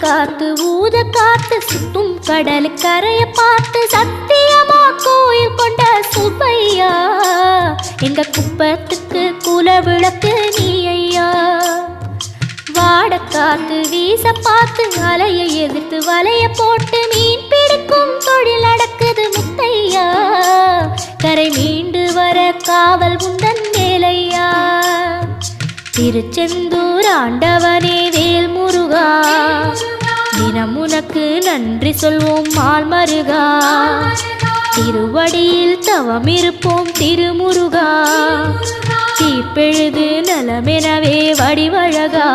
காத்து ஊத காத்து சுத்தும் கடலு கரைய பார்த்து சத்தியமா கோயில் கொண்ட சுப்பையா எங்க குப்பத்துக்கு குல விளக்கு நீ ஐயா. வாட காத்து வீச பார்த்து அலையை எதிர்த்து வலைய போட்டு மீன் பிடிக்கும் தொழில் நடக்குது முத்தையா. கரை மீண்டு வர காவல் உந்தன் வேலையா. திருச்செந்தூர் ஆண்டவனே வேல் முருகா தினம் உனக்கு நன்றி சொல்வோம் மால் மருகா. திருவடியில் தவம் இருப்போம் திருமுருகா. தீப்பெழுது நலமெனவே வடிவழகா.